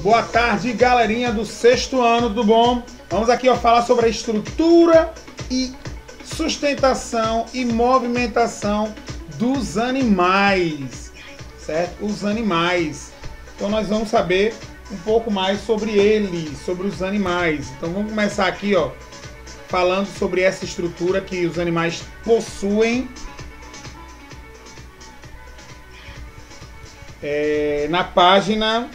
Boa tarde, galerinha do sexto ano, tudo bom? Vamos aqui falar sobre a estrutura e sustentação e movimentação dos animais, certo? Os animais. Então nós vamos saber um pouco mais sobre eles, sobre os animais. Então vamos começar aqui, falando sobre essa estrutura que os animais possuem. Na página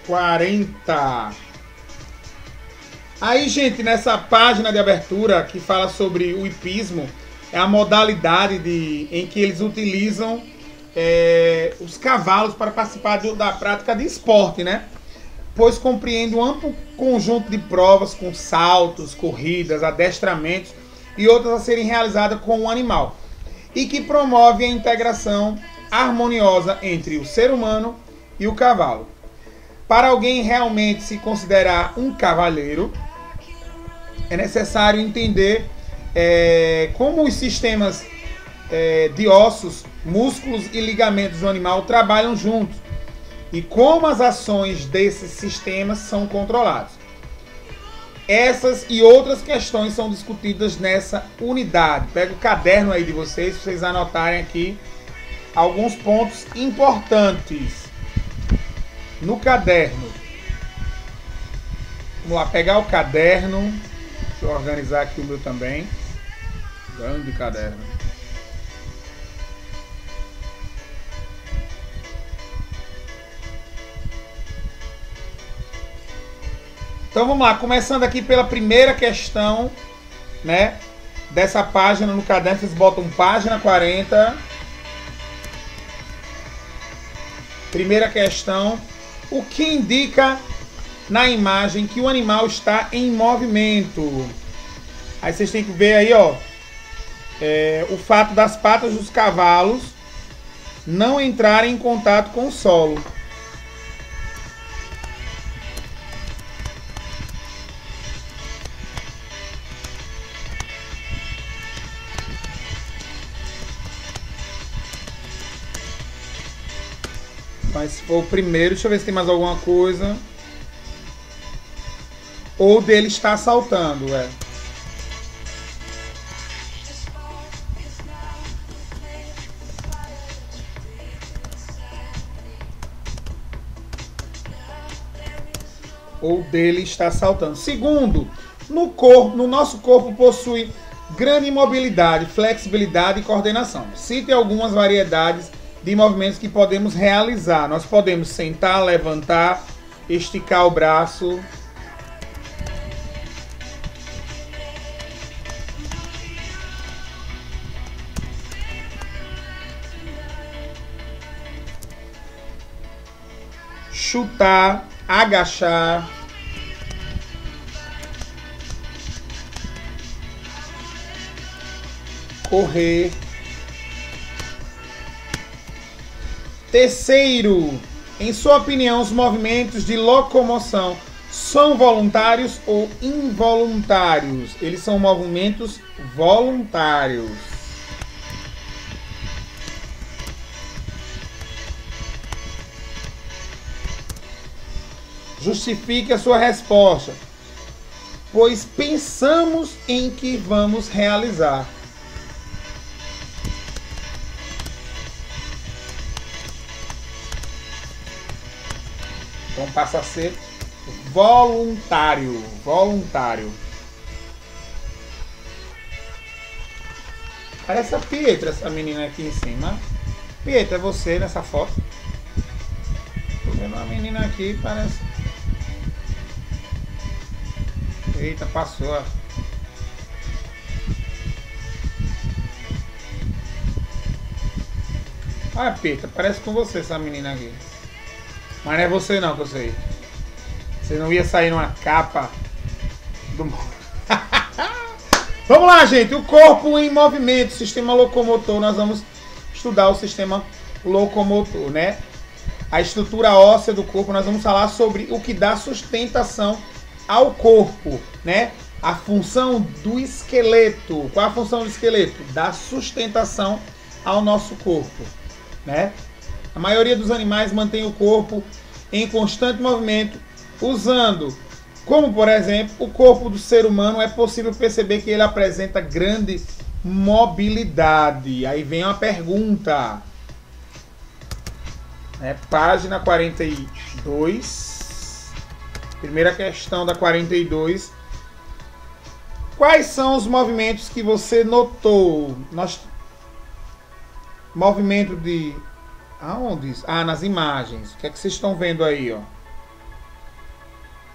40. Aí, gente, nessa página de abertura que fala sobre o hipismo, é a modalidade em que eles utilizam os cavalos para participar da prática de esporte, né? Pois compreende um amplo conjunto de provas com saltos, corridas, adestramentos e outras a serem realizadas com o animal, e que promove a integração harmoniosa entre o ser humano e o cavalo. Para alguém realmente se considerar um cavaleiro, é necessário entender como os sistemas de ossos, músculos e ligamentos do animal trabalham juntos e como as ações desses sistemas são controladas. Essas e outras questões são discutidas nessa unidade. Pega o caderno aí de vocês, para vocês anotarem aqui alguns pontos importantes no caderno. Vamos lá, pegar o caderno. Deixa eu organizar aqui o meu também. Grande caderno. Então vamos lá, começando aqui pela primeira questão, né, dessa página no caderno, vocês botam página 40. Primeira questão, o que indica na imagem que o animal está em movimento? Aí vocês têm que ver aí, o fato das patas dos cavalos não entrarem em contato com o solo. Mas se for o primeiro, deixa eu ver se tem mais alguma coisa. Ou dele está saltando, Ou dele está saltando. Segundo, no nosso corpo possui grande mobilidade, flexibilidade e coordenação. Cite algumas variedades de movimentos que podemos realizar. Nós podemos sentar, levantar, esticar o braço. Chutar, agachar. Correr. Terceiro, em sua opinião, os movimentos de locomoção são voluntários ou involuntários? Eles são movimentos voluntários. Justifique a sua resposta, pois pensamos em que vamos realizar. Então passa a ser voluntário. Voluntário. Parece a Pietra, essa menina aqui em cima. Pietra, é você nessa foto? Tô vendo uma menina aqui, parece. Eita, passou. Ah, Pietra, parece com você essa menina aqui. Mas não é você não, que eu sei. Você não ia sair numa capa do... Vamos lá, gente. O corpo em movimento, sistema locomotor. Nós vamos estudar o sistema locomotor, né? A estrutura óssea do corpo. Nós vamos falar sobre o que dá sustentação ao corpo, né? A função do esqueleto. Qual é a função do esqueleto? Dá sustentação ao nosso corpo, né? A maioria dos animais mantém o corpo em constante movimento, usando, como por exemplo, o corpo do ser humano, é possível perceber que ele apresenta grande mobilidade. Aí vem uma pergunta. Página 42. Primeira questão da 42. Quais são os movimentos que você notou? Movimento de... Aonde? Ah, nas imagens. O que é que vocês estão vendo aí, ó?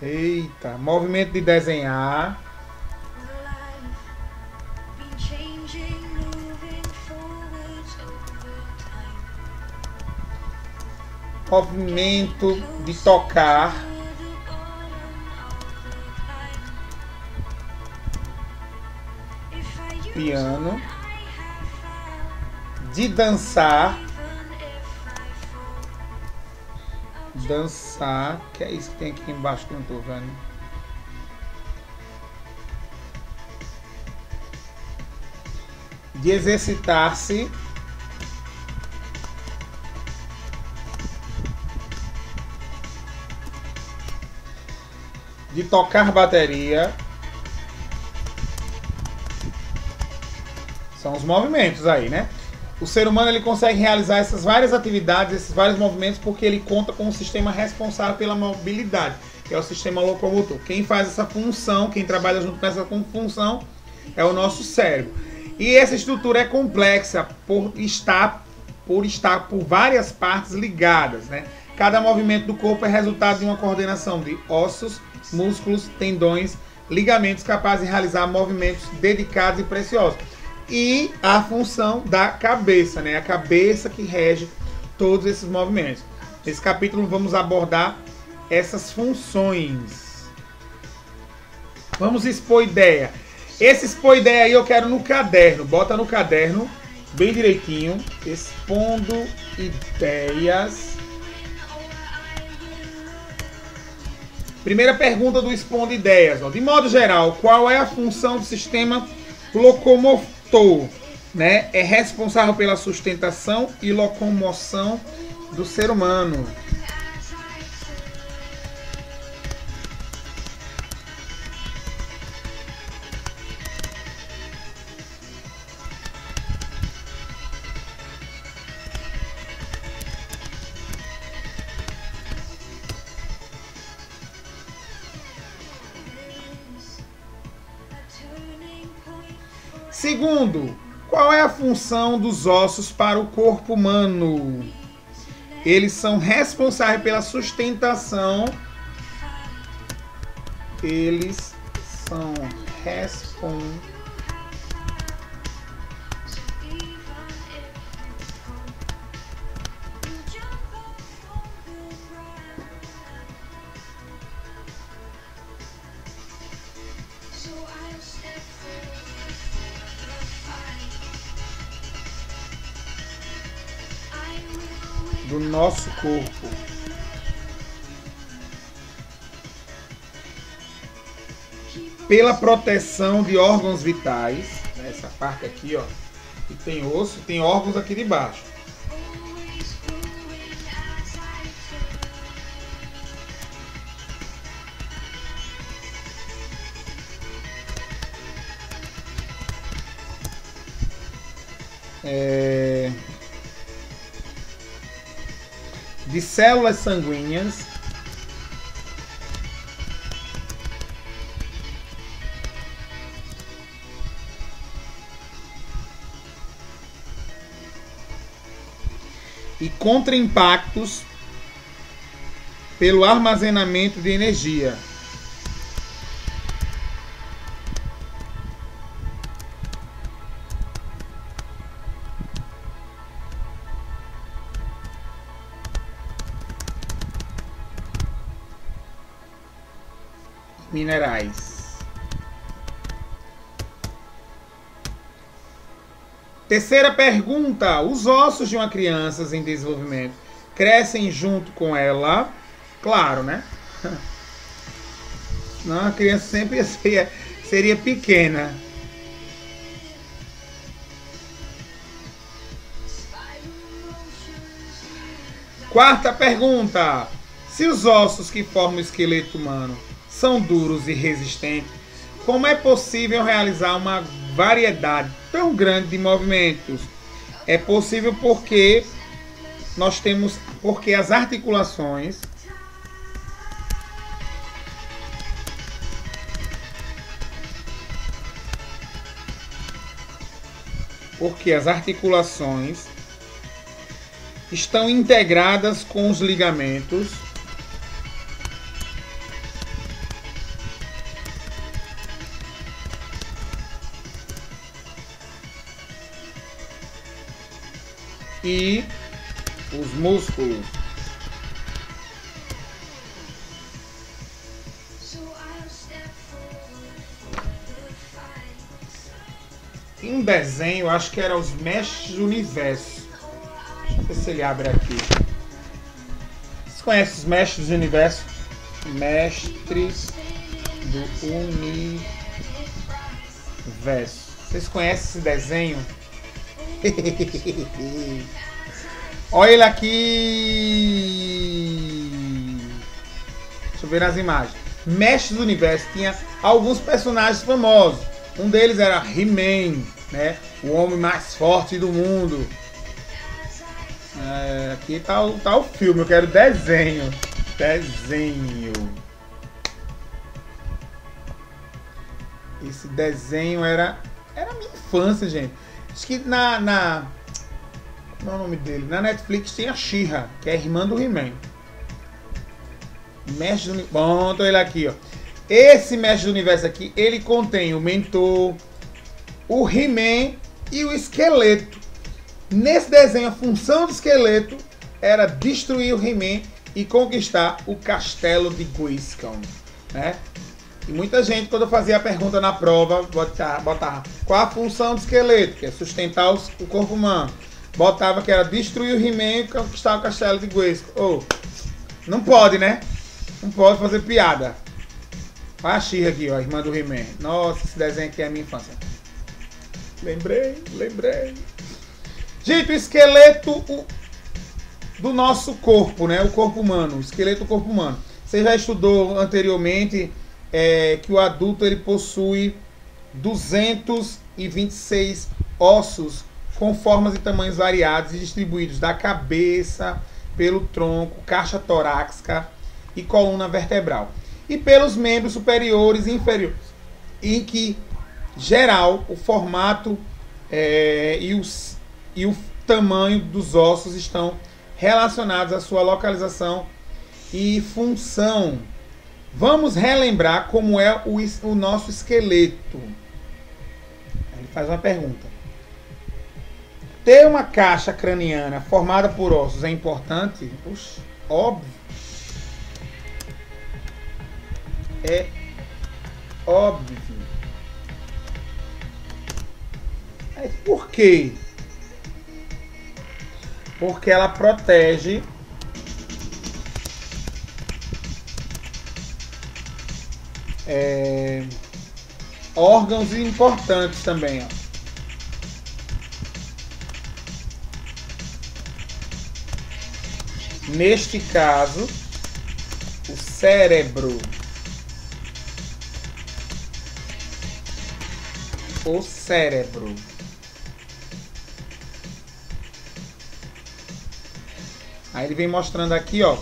Eita, movimento de desenhar. Movimento de tocar. Piano. De dançar. Dançar. Que é isso que tem aqui embaixo que eu não tô vendo. De exercitar-se. De tocar bateria. São os movimentos aí, né? O ser humano ele consegue realizar essas várias atividades, esses vários movimentos, porque ele conta com um sistema responsável pela mobilidade, que é o sistema locomotor. Quem faz essa função, quem trabalha junto com essa função, é o nosso cérebro. E essa estrutura é complexa por estar por várias partes ligadas, né? Cada movimento do corpo é resultado de uma coordenação de ossos, músculos, tendões, ligamentos capazes de realizar movimentos dedicados e preciosos. E a função da cabeça, né? A cabeça que rege todos esses movimentos. Nesse capítulo vamos abordar essas funções. Vamos expor ideia. Esse expor ideia aí eu quero no caderno. Bota no caderno bem direitinho. Expondo ideias. Primeira pergunta do expondo ideias. Ó. De modo geral, qual é a função do sistema locomotor? Né? É responsável pela sustentação e locomoção do ser humano. Segundo, qual é a função dos ossos para o corpo humano? Eles são responsáveis pela sustentação. Eles são responsáveis do nosso corpo. Pela proteção de órgãos vitais, né, essa parte aqui, ó, que tem osso, tem órgãos aqui de baixo. De células sanguíneas, e contra impactos pelo armazenamento de energia. Minerais. Terceira pergunta. Os ossos de uma criança em desenvolvimento crescem junto com ela? Claro, né? Não, a criança sempre seria pequena. Quarta pergunta. Se os ossos que formam o esqueleto humano são duros e resistentes, como é possível realizar uma variedade tão grande de movimentos? É possível porque as articulações estão integradas com os ligamentos e os músculos. Tem um desenho, acho que era os Mestres do Universo. Deixa eu ver se ele abre aqui. Vocês conhecem os Mestres do Universo? Mestres do Universo. Vocês conhecem esse desenho? Olha ele aqui. Deixa eu ver as imagens. Mestres do Universo tinha alguns personagens famosos. Um deles era He-Man, né? O homem mais forte do mundo. Aqui tá o filme. Eu quero desenho. Esse desenho era minha infância, gente. Acho que como é o nome dele? Na Netflix tem a She-Ra, que é a irmã do He-Man. Mestre do Universo. Pronto, ele aqui, ó. Esse Mestre do Universo aqui, ele contém o Mentor, o He-Man e o Esqueleto. Nesse desenho, a função do Esqueleto era destruir o He-Man e conquistar o castelo de Grayskull, né? E muita gente, quando eu fazia a pergunta na prova, botava qual a função do esqueleto, que é sustentar o corpo humano. Botava que era destruir o He-Man e conquistar o castelo de Grayskull. Não pode, né? Não pode fazer piada. Olha a She-Ra aqui, ó, a irmã do He-Man. Nossa, esse desenho aqui é a minha infância. Lembrei. Gente, o esqueleto do nosso corpo, né? O corpo humano, o esqueleto do corpo humano. Você já estudou anteriormente que o adulto ele possui 226 ossos com formas e tamanhos variados e distribuídos da cabeça, pelo tronco, caixa torácica e coluna vertebral. E pelos membros superiores e inferiores, em que, geral, o formato e o tamanho dos ossos estão relacionados à sua localização e função. Vamos relembrar como é o nosso esqueleto. Ele faz uma pergunta. Ter uma caixa craniana formada por ossos é importante? Puxa, óbvio. É óbvio. Mas por quê? Porque ela protege órgãos importantes também, ó. Neste caso, o cérebro. O cérebro. Aí ele vem mostrando aqui, ó,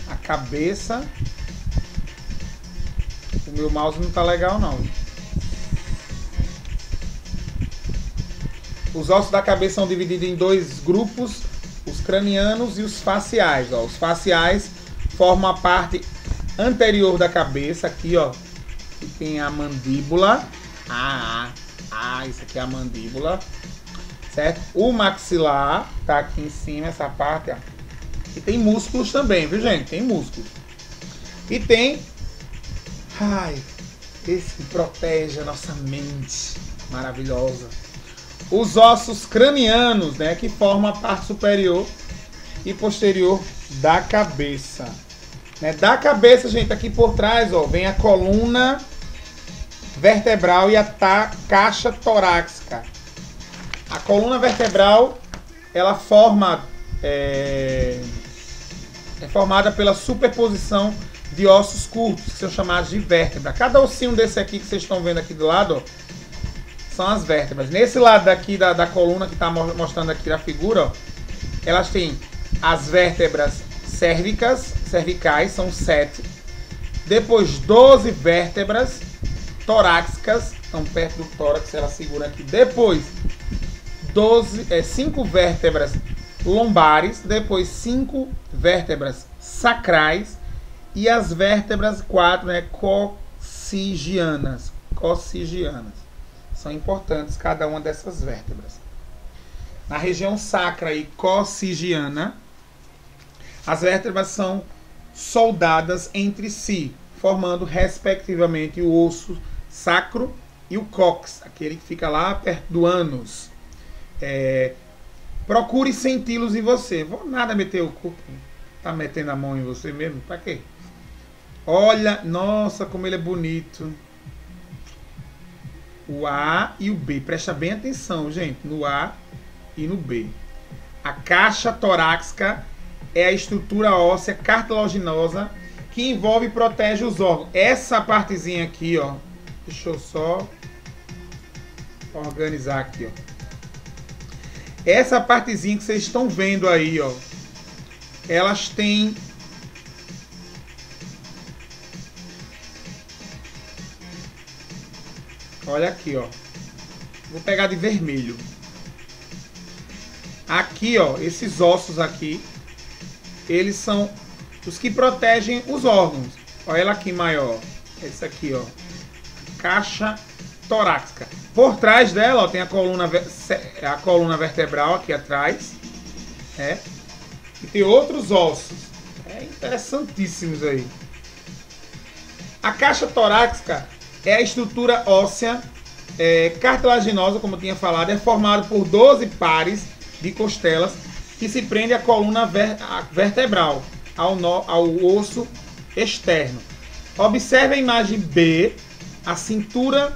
a cabeça. O meu mouse não tá legal, não. Os ossos da cabeça são divididos em dois grupos, os cranianos e os faciais. Ó. Os faciais formam a parte anterior da cabeça, aqui, ó, que tem a mandíbula. Isso aqui é a mandíbula, certo? O maxilar tá aqui em cima, essa parte, ó. E tem músculos também, viu, gente? Tem músculos. E tem esse que protege a nossa mente maravilhosa. Os ossos cranianos, né, que formam a parte superior e posterior da cabeça. Né? Da cabeça, gente, aqui por trás, ó, vem a coluna vertebral e a caixa torácica. A coluna vertebral, ela forma formada pela superposição de ossos curtos, que são chamados de vértebra. Cada ossinho desse aqui que vocês estão vendo aqui do lado, ó, são as vértebras. Nesse lado daqui da coluna que está mostrando aqui na figura, ó, elas têm as vértebras cervicais, são 7. Depois 12 vértebras torácicas, estão perto do tórax, ela segura aqui. Depois 5 vértebras lombares, depois 5 vértebras sacrais e as vértebras 4, né, coccygianas. São importantes cada uma dessas vértebras. Na região sacra e coccygiana, as vértebras são soldadas entre si, formando respectivamente o osso sacro e o cóccix, aquele que fica lá perto do ânus. Procure senti-los em você. Vou nada meter o corpo. Tá metendo a mão em você mesmo? Pra quê? Olha, nossa, como ele é bonito. O A e o B. Presta bem atenção, gente. No A e no B. A caixa torácica é a estrutura óssea cartilaginosa que envolve e protege os órgãos. Essa partezinha aqui, ó. Deixa eu só organizar aqui, ó. Essa partezinha que vocês estão vendo aí, ó. Elas têm olha aqui, ó. Vou pegar de vermelho. Aqui, ó, esses ossos aqui, eles são os que protegem os órgãos. Olha ela aqui maior. Esse aqui, ó. Caixa torácica. Por trás dela, ó, tem a coluna vertebral aqui atrás. E tem outros ossos. Interessantíssimos aí. A caixa torácica é a estrutura óssea cartilaginosa, como eu tinha falado, é formado por 12 pares de costelas que se prende à coluna vertebral, ao osso externo. Observe a imagem B, a cintura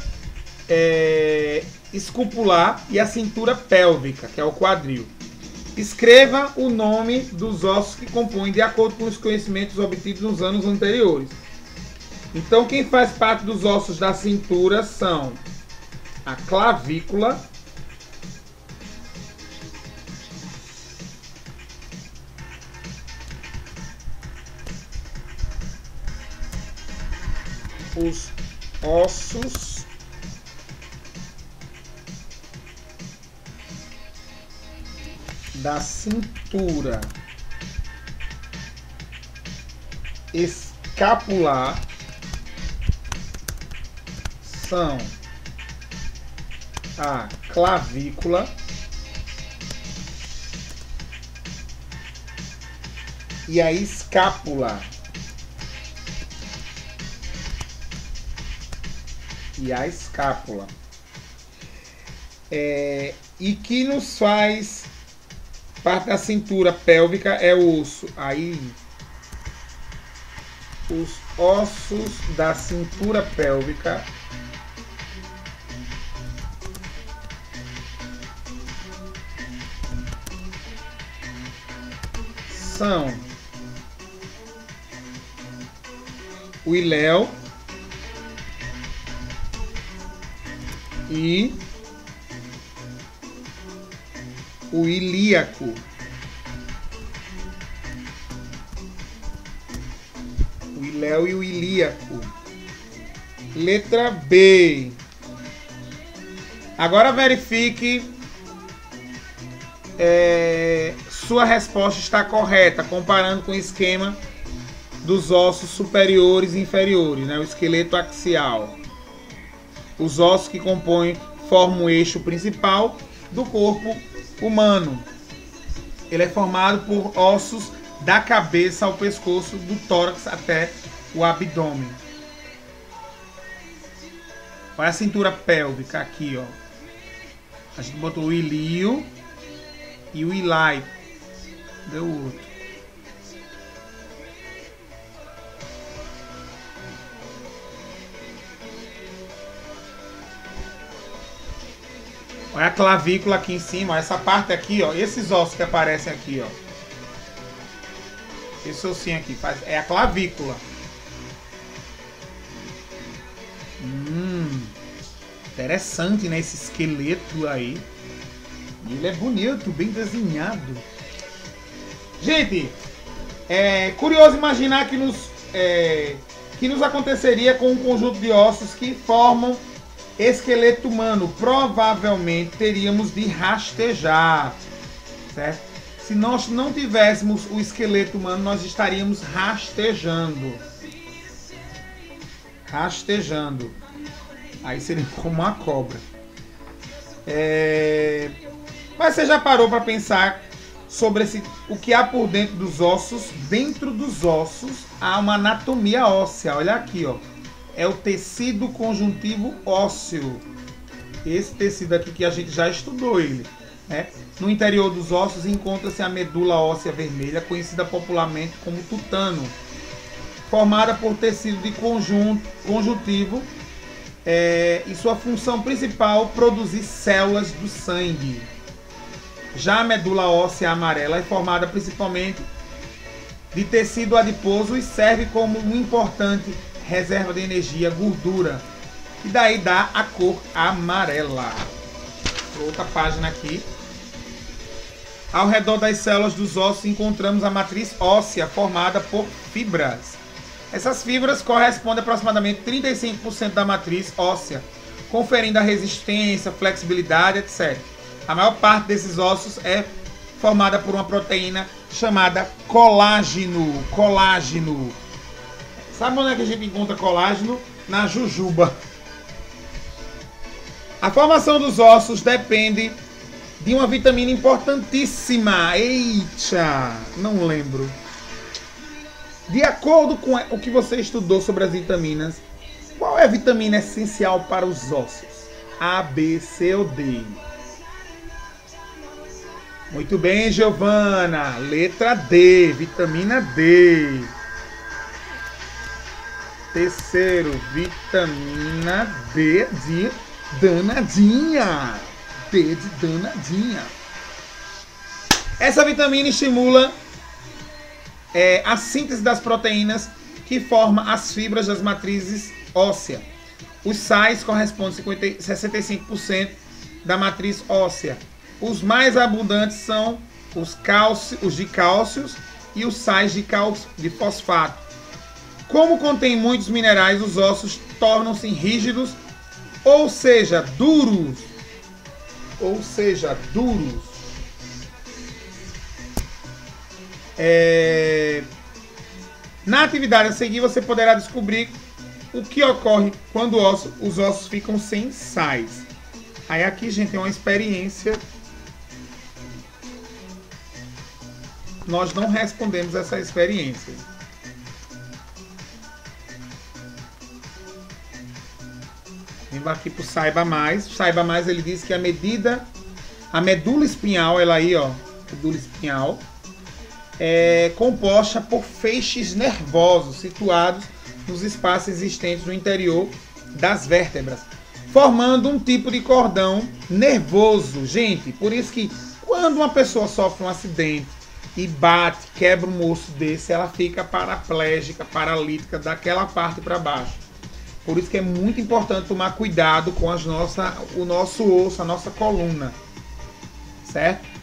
escapular e a cintura pélvica, que é o quadril. Escreva o nome dos ossos que compõem de acordo com os conhecimentos obtidos nos anos anteriores. Então, quem faz parte dos ossos da cintura são a clavícula, os ossos da cintura escapular são a clavícula e a escápula. E que nos faz parte da cintura pélvica é o osso. Aí, os ossos da cintura pélvica são o iléu e o ilíaco. O iléu e o ilíaco. Letra B. Agora verifique sua resposta está correta, comparando com o esquema dos ossos superiores e inferiores, né? O esqueleto axial. Os ossos que compõem formam o eixo principal do corpo humano. Ele é formado por ossos da cabeça ao pescoço, do tórax até o abdômen. Olha a cintura pélvica aqui, ó. A gente botou o ilío e o ilai. Deu outro. Olha a clavícula aqui em cima, ó, essa parte aqui, ó, esses ossos que aparecem aqui, ó. Esse ossinho aqui é a clavícula. Interessante, né? Esse esqueleto aí. E ele é bonito, bem desenhado. Gente, é curioso imaginar que nos aconteceria com um conjunto de ossos que formam esqueleto humano. Provavelmente teríamos de rastejar, certo? Se nós não tivéssemos o esqueleto humano, nós estaríamos rastejando. Rastejando. Aí seria como uma cobra. Mas você já parou para pensar sobre o que há por dentro dos ossos? Dentro dos ossos há uma anatomia óssea. Olha aqui, ó. É o tecido conjuntivo ósseo. Esse tecido aqui que a gente já estudou ele, né? No interior dos ossos encontra-se a medula óssea vermelha, conhecida popularmente como tutano, formada por tecido de conjuntivo. E sua função principal produzir células do sangue. Já a medula óssea amarela é formada principalmente de tecido adiposo e serve como uma importante reserva de energia, gordura, e daí dá a cor amarela. Outra página aqui. Ao redor das células dos ossos encontramos a matriz óssea formada por fibras. Essas fibras correspondem a aproximadamente 35% da matriz óssea, conferindo a resistência, flexibilidade, etc. A maior parte desses ossos é formada por uma proteína chamada colágeno. Colágeno. Sabe onde é que a gente encontra colágeno? Na jujuba. A formação dos ossos depende de uma vitamina importantíssima. Eita, não lembro. De acordo com o que você estudou sobre as vitaminas, qual é a vitamina essencial para os ossos? A, B, C ou D? Muito bem, Giovana. Letra D, vitamina D. Terceiro, vitamina D de danadinha. D de danadinha. Essa vitamina estimula a síntese das proteínas que formam as fibras das matrizes ósseas. Os sais correspondem a 65% da matriz óssea. Os mais abundantes são os de cálcios e os sais de fosfato. Como contém muitos minerais, os ossos tornam-se rígidos, ou seja, duros. Na atividade a seguir você poderá descobrir o que ocorre quando os ossos ficam sem sais. Aí aqui, gente, é uma experiência. Nós não respondemos essa experiência. Vamos aqui para o Saiba Mais. O Saiba Mais, ele diz que a medula espinhal, ela aí, ó, medula espinhal, é composta por feixes nervosos situados nos espaços existentes no interior das vértebras, formando um tipo de cordão nervoso. Gente, por isso que quando uma pessoa sofre um acidente e bate, quebra um osso desse, ela fica paraplégica, paralítica daquela parte para baixo. Por isso que é muito importante tomar cuidado com o nosso osso, a nossa coluna, certo?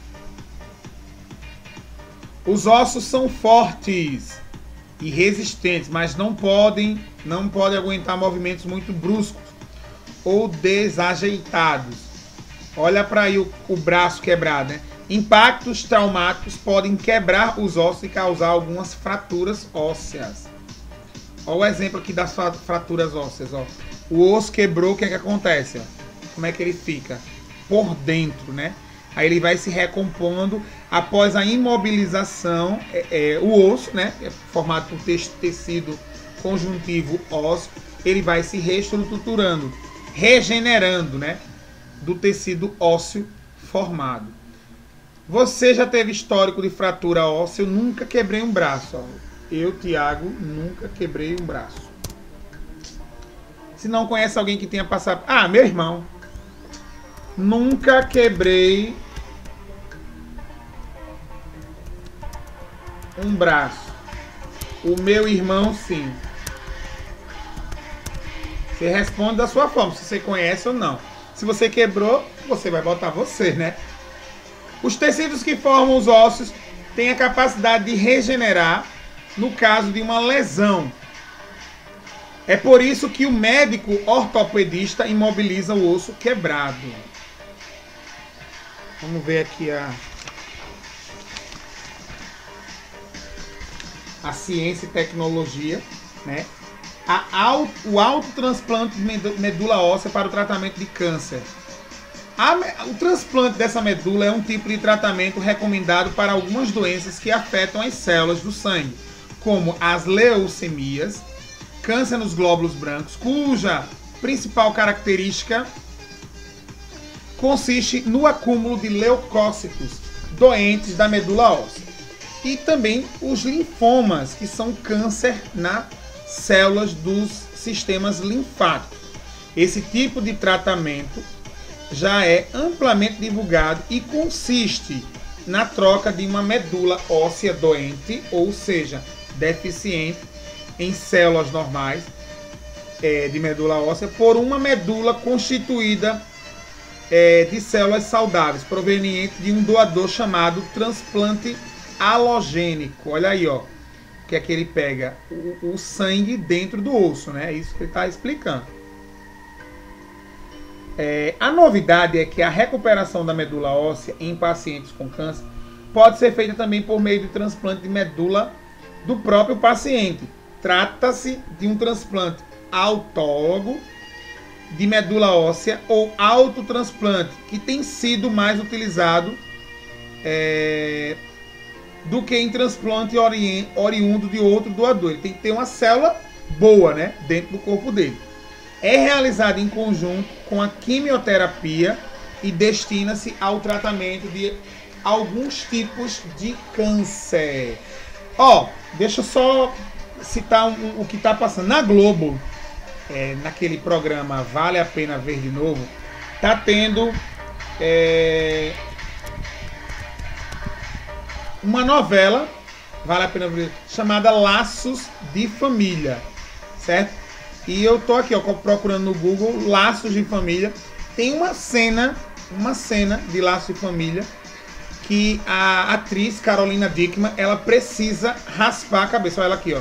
Os ossos são fortes e resistentes, mas não podem aguentar movimentos muito bruscos ou desajeitados. Olha para aí o braço quebrado, né? Impactos traumáticos podem quebrar os ossos e causar algumas fraturas ósseas. Olha o exemplo aqui das fraturas ósseas. Ó. O osso quebrou, o que é que acontece? Ó? Como é que ele fica? Por dentro, né? Aí ele vai se recompondo após a imobilização. O osso, né? É formado por tecido conjuntivo ósseo. Ele vai se reestruturando, regenerando, né? Do tecido ósseo formado. Você já teve histórico de fratura óssea? Eu nunca quebrei um braço. Ó. Eu, Tiago, nunca quebrei um braço. Se não conhece alguém que tenha passado... Ah, meu irmão. Nunca quebrei um braço. O meu irmão, sim. Você responde da sua forma, se você conhece ou não. Se você quebrou, você vai botar você, né? Os tecidos que formam os ossos têm a capacidade de regenerar no caso de uma lesão. É por isso que o médico ortopedista imobiliza o osso quebrado. Vamos ver aqui a ciência e tecnologia, né? O autotransplante de medula óssea para o tratamento de câncer. O transplante dessa medula é um tipo de tratamento recomendado para algumas doenças que afetam as células do sangue, como as leucemias, câncer nos glóbulos brancos, cuja principal característica consiste no acúmulo de leucócitos doentes da medula óssea. E também os linfomas, que são câncer nas células dos sistemas linfáticos. Esse tipo de tratamento já é amplamente divulgado e consiste na troca de uma medula óssea doente, ou seja, deficiente em células normais de medula óssea, por uma medula constituída de células saudáveis, proveniente de um doador chamado transplante halogênico. Olha aí, ó, que é que ele pega o sangue dentro do osso, né? É isso que ele está explicando. A novidade é que a recuperação da medula óssea em pacientes com câncer pode ser feita também por meio de transplante de medula do próprio paciente. Trata-se de um transplante autólogo de medula óssea ou autotransplante, que tem sido mais utilizado do que em transplante oriundo de outro doador. Ele tem que ter uma célula boa, né, dentro do corpo dele. É realizado em conjunto com a quimioterapia e destina-se ao tratamento de alguns tipos de câncer. Deixa eu só citar o que está passando na Globo. Naquele programa Vale a Pena Ver de Novo, tá tendo uma novela, vale a pena ver, chamada Laços de Família, certo? E eu tô aqui, ó, procurando no Google Laços de Família. Tem uma cena de Laços de Família que a atriz Carolina Dickman, ela precisa raspar a cabeça. Olha ela aqui, ó.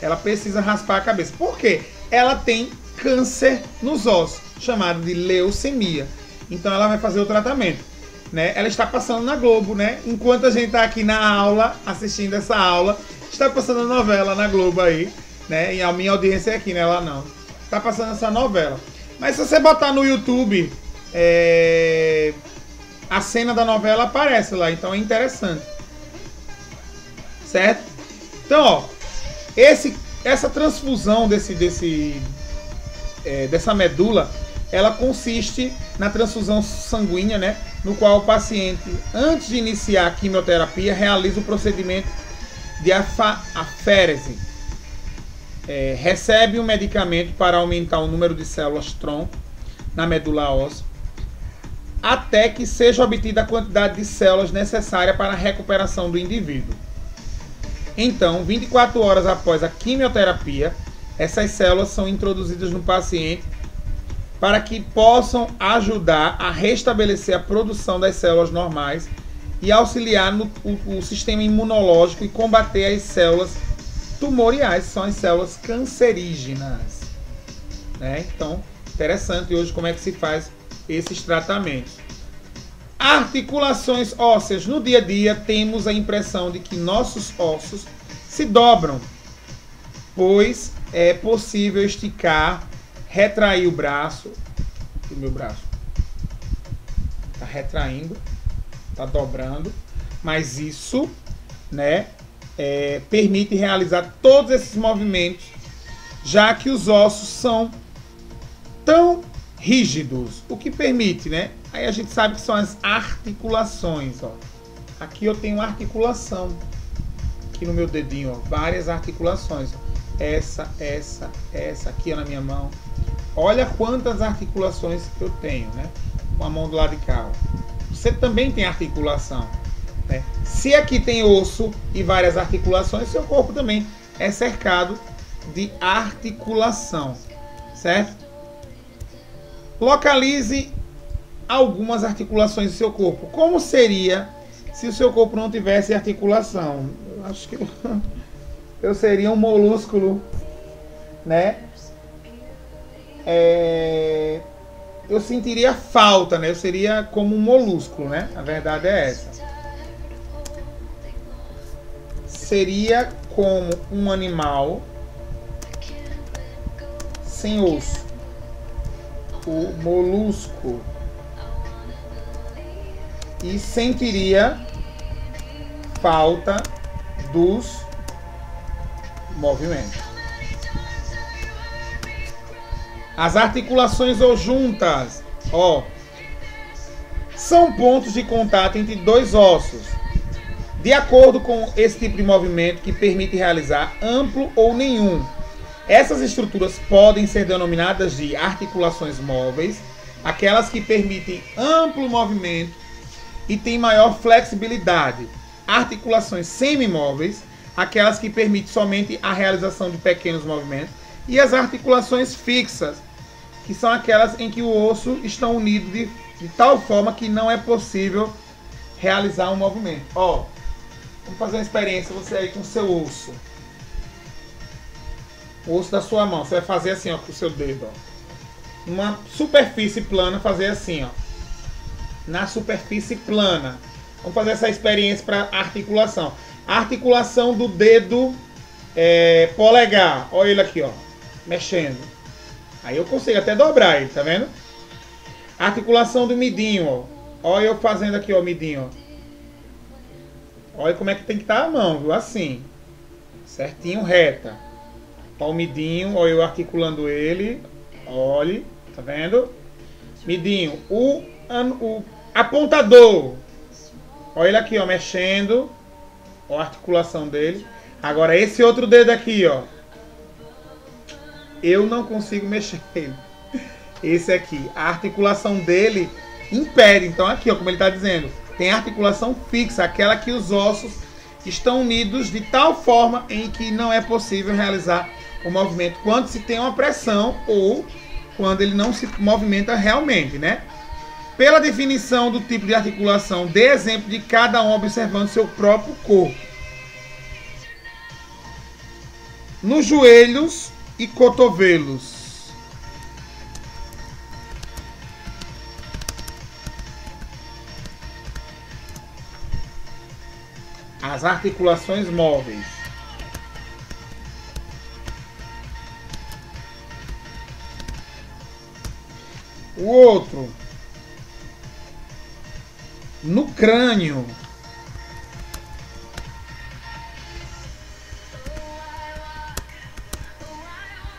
Ela precisa raspar a cabeça. Por quê? Ela tem câncer nos ossos, chamado de leucemia. Então ela vai fazer o tratamento, né? Ela está passando na Globo, né? Enquanto a gente está aqui na aula, assistindo essa aula, está passando a novela na Globo aí, né? E a minha audiência é aqui, né? Lá não. Está passando essa novela. Mas se você botar no YouTube, a cena da novela aparece lá. Então é interessante. Certo? Então, ó, essa transfusão dessa medula, ela consiste na transfusão sanguínea, né, no qual o paciente, antes de iniciar a quimioterapia, realiza o procedimento de aférese. Recebe um medicamento para aumentar o número de células tronco na medula óssea, até que seja obtida a quantidade de células necessária para a recuperação do indivíduo. Então, 24 horas após a quimioterapia, essas células são introduzidas no paciente para que possam ajudar a restabelecer a produção das células normais e auxiliar no sistema imunológico e combater as células tumoriais, que são as células cancerígenas, né? Então, interessante hoje como é que se faz esses tratamentos. Articulações ósseas. No dia a dia temos a impressão de que nossos ossos se dobram, pois é possível esticar, retrair o braço. O meu braço está retraindo, está dobrando, mas isso, né, permite realizar todos esses movimentos, já que os ossos são tão rígidos, o que permite, né? Aí a gente sabe que são as articulações, ó. Aqui eu tenho uma articulação, aqui no meu dedinho, ó, várias articulações, ó. Essa aqui, ó, na minha mão. Olha quantas articulações que eu tenho, né? Com a mão do lado de cá, ó. Você também tem articulação. né? Se aqui tem osso e várias articulações, seu corpo também é cercado de articulação, certo? Localize algumas articulações do seu corpo. Como seria se o seu corpo não tivesse articulação? Eu acho que eu seria um molúsculo, né? Eu sentiria falta, né? Eu seria como um molúsculo, né? A verdade é essa. Seria como um animal sem osso. O molusco. E sentiria falta dos movimentos. As articulações ou juntas, ó, são pontos de contato entre dois ossos, de acordo com esse tipo de movimento que permite realizar amplo ou nenhum. Essas estruturas podem ser denominadas de articulações móveis, aquelas que permitem amplo movimento e têm maior flexibilidade. Articulações semimóveis, aquelas que permitem somente a realização de pequenos movimentos. E as articulações fixas, que são aquelas em que o osso está unido de tal forma que não é possível realizar um movimento. Ó, vamos fazer uma experiência, você aí com o seu osso. O osso da sua mão, você vai fazer assim, ó, com o seu dedo, ó. Numa superfície plana, fazer assim, ó. Na superfície plana. Vamos fazer essa experiência para articulação. A articulação do dedo polegar. Olha ele aqui, ó. Mexendo. Aí eu consigo até dobrar ele, tá vendo? A articulação do midinho, ó. Olha eu fazendo aqui, ó, o midinho, ó. Olha como é que tem que estar a mão, viu? Assim. Certinho, reta. Ó o midinho, olha eu articulando ele. Olhe, tá vendo? Midinho. O apontador. Olha ele aqui, ó, mexendo. Ó a articulação dele. Agora esse outro dedo aqui, ó. Eu não consigo mexer ele. Esse aqui. A articulação dele impede. Então aqui, ó, como ele está dizendo. Tem articulação fixa. Aquela que os ossos estão unidos de tal forma em que não é possível realizar o movimento quando se tem uma pressão ou quando ele não se movimenta realmente, né? Pela definição do tipo de articulação, dê exemplo de cada um observando seu próprio corpo. Nos joelhos e cotovelos. As articulações móveis. O outro. No crânio.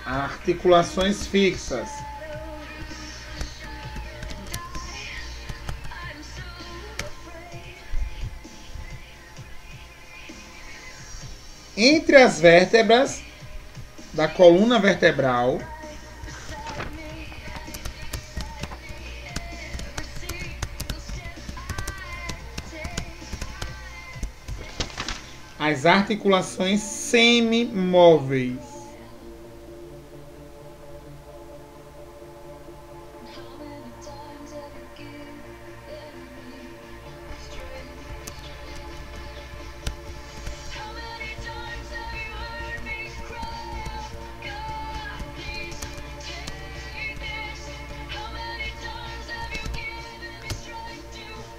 Articulações fixas. Entre as vértebras da coluna vertebral. As articulações semimóveis.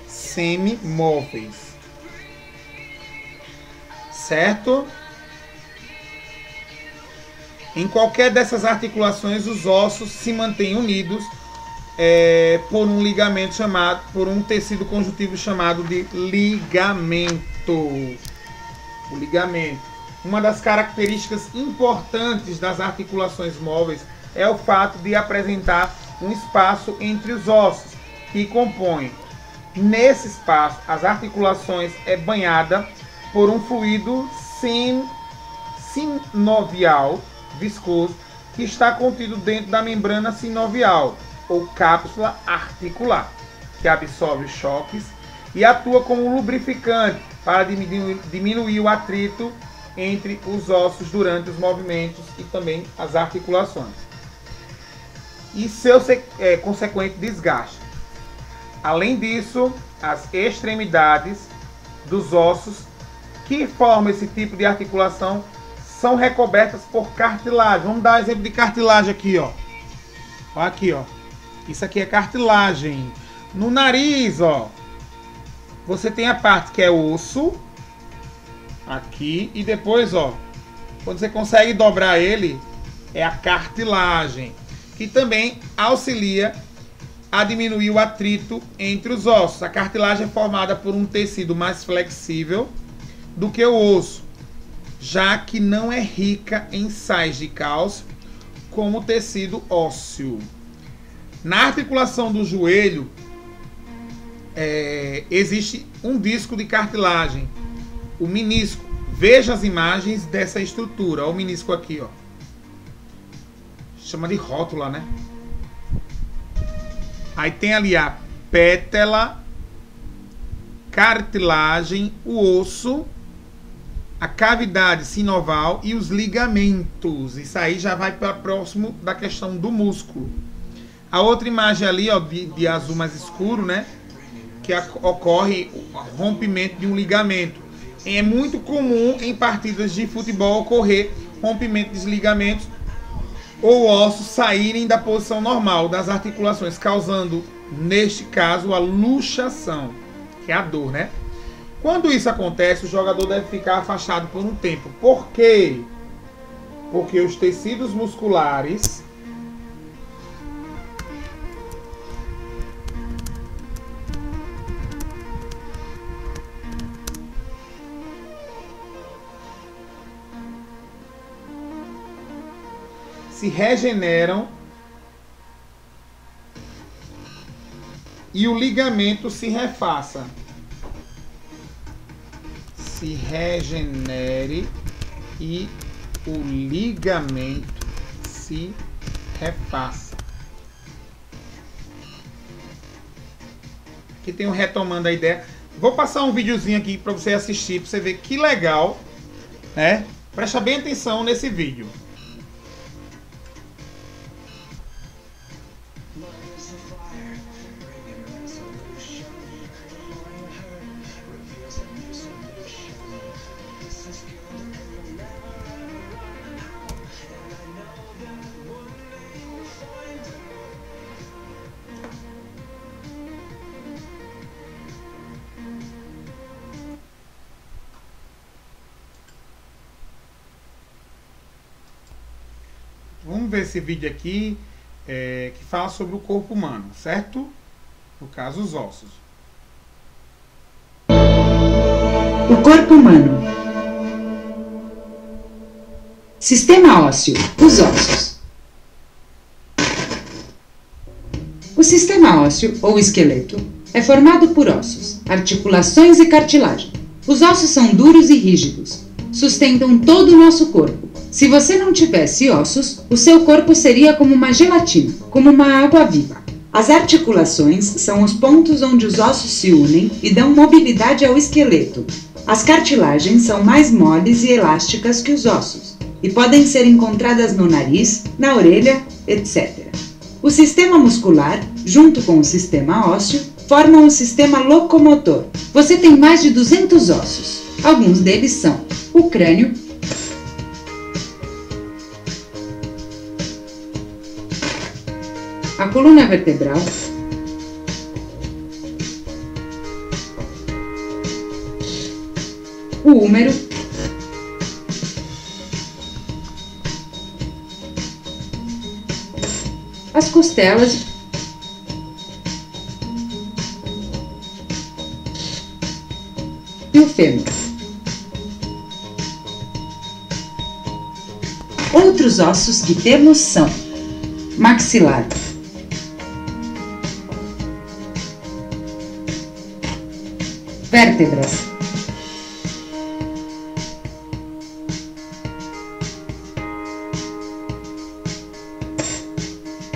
Semimóveis. Certo? Em qualquer dessas articulações, os ossos se mantêm unidos por um ligamento chamado, por um tecido conjuntivo chamado de ligamento. O ligamento. Uma das características importantes das articulações móveis é o fato de apresentar um espaço entre os ossos que compõem. Nesse espaço, as articulações é banhada por um fluido sinovial viscoso que está contido dentro da membrana sinovial ou cápsula articular, que absorve choques e atua como um lubrificante para diminuir o atrito entre os ossos durante os movimentos e também as articulações. E seu consequente desgaste. Além disso, as extremidades dos ossos que formam esse tipo de articulação são recobertas por cartilagem. Vamos dar exemplo de cartilagem aqui, ó. Olha aqui, ó. Isso aqui é cartilagem. No nariz, ó, você tem a parte que é osso, aqui, e depois, ó, quando você consegue dobrar ele, é a cartilagem, que também auxilia a diminuir o atrito entre os ossos. A cartilagem é formada por um tecido mais flexível do que o osso, já que não é rica em sais de cálcio como o tecido ósseo. Na articulação do joelho, existe um disco de cartilagem, o menisco. Veja as imagens dessa estrutura. Olha o menisco aqui, ó. Chama de rótula, né? Aí tem ali a pétala, cartilagem, o osso, a cavidade sinoval e os ligamentos. Isso aí já vai para próximo da questão do músculo. A outra imagem ali, ó, de azul mais escuro, né? Que ocorre o rompimento de um ligamento. É muito comum em partidas de futebol ocorrer rompimento dos ligamentos ou ossos saírem da posição normal das articulações, causando, neste caso, a luxação, que é a dor, né? Quando isso acontece, o jogador deve ficar afastado por um tempo. Por quê? Porque os tecidos musculares se regeneram e o ligamento se refaça. Se regenere e o ligamento se refaça. Aqui tem um retomando a ideia. Vou passar um videozinho aqui para você assistir, para você ver que legal, né? Presta bem atenção nesse vídeo. Vamos ver esse vídeo aqui que fala sobre o corpo humano, certo? No caso, os ossos. O corpo humano. Sistema ósseo, os ossos. O sistema ósseo, ou esqueleto, é formado por ossos, articulações e cartilagem. Os ossos são duros e rígidos, sustentam todo o nosso corpo. Se você não tivesse ossos, o seu corpo seria como uma gelatina, como uma água viva. As articulações são os pontos onde os ossos se unem e dão mobilidade ao esqueleto. As cartilagens são mais moles e elásticas que os ossos, e podem ser encontradas no nariz, na orelha, etc. O sistema muscular, junto com o sistema ósseo, formam o sistema locomotor. Você tem mais de 200 ossos. Alguns deles são o crânio, a coluna vertebral, o úmero, as costelas e o fêmur. Outros ossos que temos são maxilar, vértebras,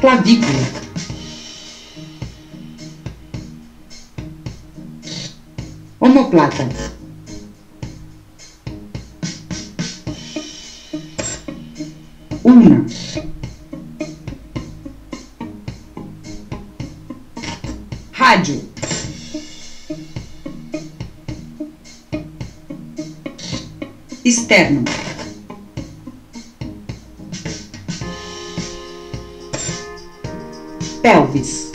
clavícula, omoplata. Ulna. Rádio. Externo. Pelvis.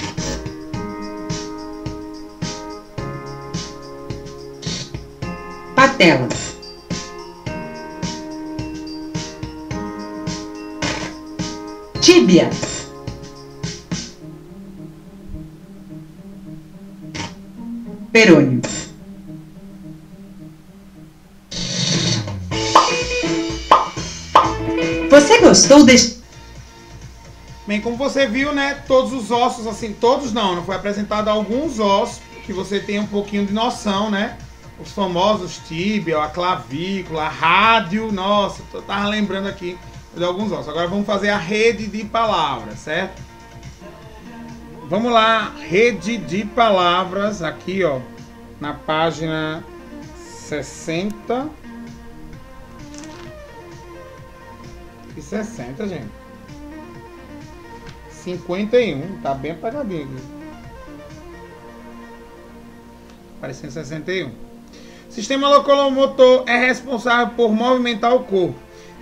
Patela. Tíbia. Perônio. Você gostou deste... Bem, como você viu, né, todos os ossos, assim, todos não foi apresentado alguns ossos que você tem um pouquinho de noção, né? Os famosos tíbia, a clavícula, a rádio, nossa, eu tava lembrando aqui de alguns ossos. Agora vamos fazer a rede de palavras, certo? Vamos lá, rede de palavras, aqui, ó, na página 60 e 60, gente. 51, tá bem apagadinho aqui. Aparecendo 61. Sistema locomotor é responsável por movimentar o corpo.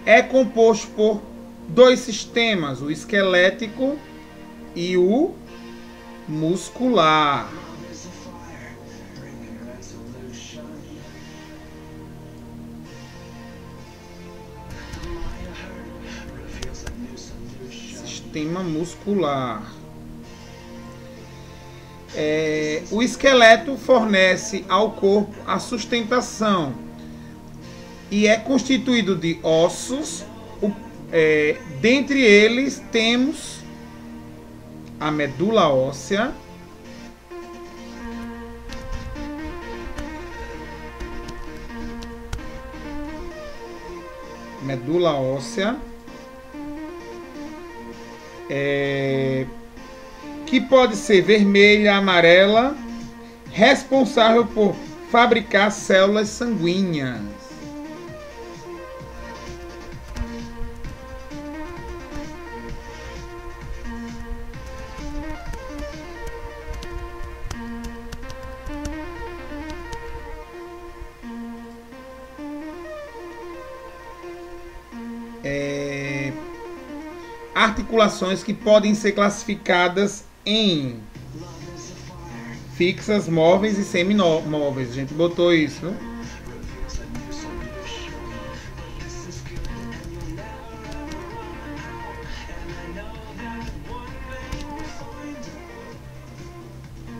É composto por dois sistemas, o esquelético e o muscular. Sistema muscular. O esqueleto fornece ao corpo a sustentação e é constituído de ossos. Dentre eles temos a medula óssea, que pode ser vermelha, amarela, responsável por fabricar células sanguíneas. Articulações que podem ser classificadas em fixas, móveis e semimóveis. A gente botou isso, né?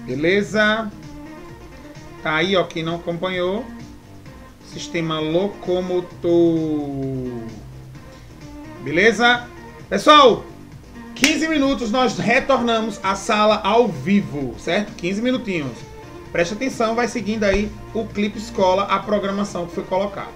Beleza? Tá aí, ó, quem não acompanhou. Sistema locomotor. Beleza? Pessoal, 15 minutos nós retornamos à sala ao vivo, certo? 15 minutinhos. Preste atenção, vai seguindo aí o Clipe Escola, a programação que foi colocada.